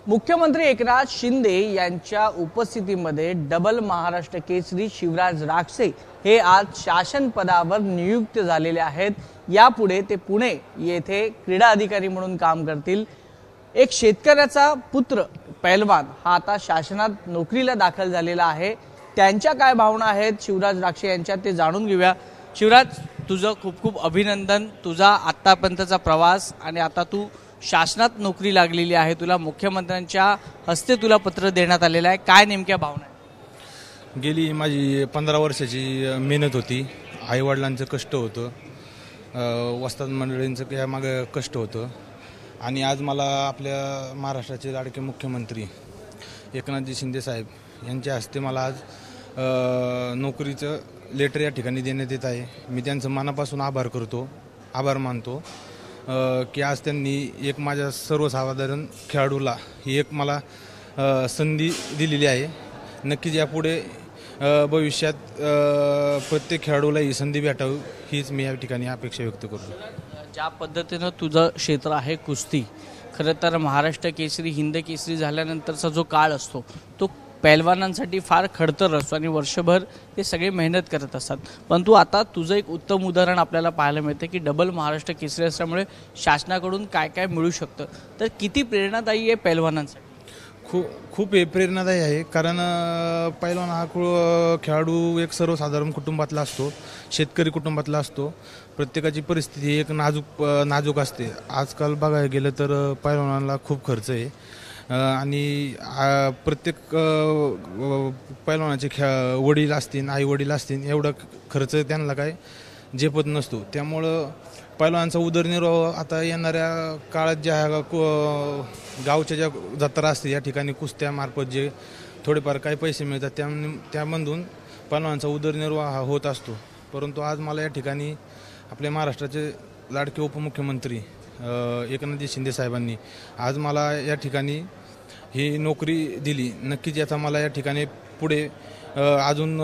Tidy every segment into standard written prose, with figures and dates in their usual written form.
मुख्यमंत्री एकनाथ शिंदे यांच्या उपस्थितीमध्ये डबल महाराष्ट्र केसरी शिवराज राक्षे हे आज शासन पदावर नियुक्त झालेले आहेत। यापुढे ते पुणे येथे क्रीडा अधिकारी म्हणून काम करतील। एक शेतकऱ्याचा पुत्र पैलवान हा आता शासनात नोकरीला दाखल झालेला आहे। त्यांच्या काय भावना आहेत शिवराज राक्षे यांच्या ते जाणून घेऊया। शिवराज, तुझं खूप खूप अभिनंदन। तुझा आतापर्यंतचा प्रवास आणि आता तू शासनात नोकरी लागलेली आहे, तुला मुख्यमंत्र्यांच्या हस्ते तुला पत्र देण्यात आलेलं आहे, काय नेमक्या भावना आहे? गेली माझी 15 वर्षाची मेहनत होती, आईवडिलांचं कष्ट होतं, वस्ताद मंडळींचं यामागं कष्ट होतं आणि आज मला आपल्या महाराष्ट्राचे लाडके मुख्यमंत्री एकनाथजी शिंदे साहेब यांच्या हस्ते मला आज नोकरीचं लेटर या ठिकाणी देण्यात येत आहे। मी त्यांचं मनापासून आभार मानतो की आज त्यांनी एक माझ्या सर्वसाधारण खेळाडूला ही एक मला संधी दिलेली आहे। नक्कीच यापुढे भविष्यात प्रत्येक खेळाडूला ही संधी भेटावी हीच मी या ठिकाणी अपेक्षा व्यक्त करतो। ज्या पद्धतीनं तुझं क्षेत्र आहे कुस्ती, खरं तर महाराष्ट्र केसरी हिंद केसरी झाल्यानंतरचा जो काळ असतो तो पैलवानांसाठी फार खडतर असतो आणि वर्षभर ते सगळे मेहनत करत असतात। परंतु आता तुझं एक उत्तम उदाहरण आपल्याला पाहायला मिळते की डबल महाराष्ट्र केसरी असल्यामुळे शासनाकडून काय काय मिळू शकतं, तर किती प्रेरणादायी आहे पैलवानांसाठी? खूप प्रेरणादायी आहे, कारण पैलवान हा खेळाडू एक सर्वसाधारण कुटुंबातला असतो, शेतकरी कुटुंबातला असतो। प्रत्येकाची परिस्थिती एक नाजूक असते। आजकाल बघायला गेलं तर पैलवानाला खूप खर्च आहे आणि प्रत्येक पैलवानाचे वडील असतील, आई वडील असतील, एवढा खर्च त्यांना काय झेपत नसतो। त्यामुळं पैलवानांचा उदरनिर्वाह आता येणाऱ्या काळात ज्या गावच्या ज्या जत्रा असते या ठिकाणी कुस्त्यामार्फत जे थोडेफार काही पैसे मिळतात त्यामधून पैलवानांचा उदरनिर्वाह होत असतो। परंतु आज मला या ठिकाणी आपल्या महाराष्ट्राचे लाडके उपमुख्यमंत्री एकनाथजी शिंदे साहेबांनी आज मला या ठिकाणी ही नोकरी दिली। नक्कीच याचा मला या ठिकाणी पुढे अजून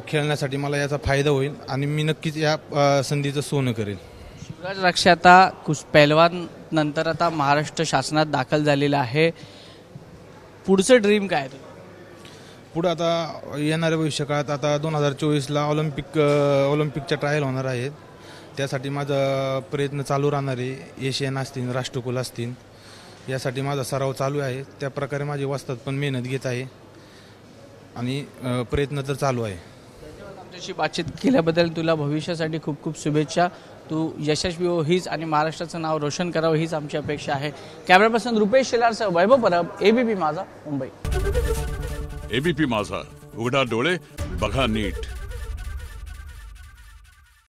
खेळण्यासाठी मला याचा फायदा होईल आणि मी नक्कीच या संधीचं सोनं करेल। शिवराज राक्षे आता पैलवान नंतर आता महाराष्ट्र शासनात दाखल झालेला आहे, पुढचं ड्रीम काय आहे? पुढे आता येणाऱ्या भविष्यकाळात आता 2024ला ऑलिम्पिकच्या ट्रायल होणार आहेत, त्यासाठी माझा प्रयत्न चालू राहणार आहे। एशियन असतील, राष्ट्रकुल असतील, यासाठी माझा सराव चालू आहे। त्या प्रकारे माझी वस्ताद पण मेहनत घेत आहे आणि प्रयत्न तर चालू आहे। आमच्याशी बातचीत केल्याबद्दल तुला भविष्यासाठी खूप खूप शुभेच्छा। तू यशस्वी हो हीच आणि महाराष्ट्राचं नाव रोशन करावं हीच आमची अपेक्षा आहे। कॅमेरा पर्सन रुपेश शेलारसह वैभव परब, एबीपी माझा, मुंबई। एबीपी माझा, उघडा डोळे बघा नीट।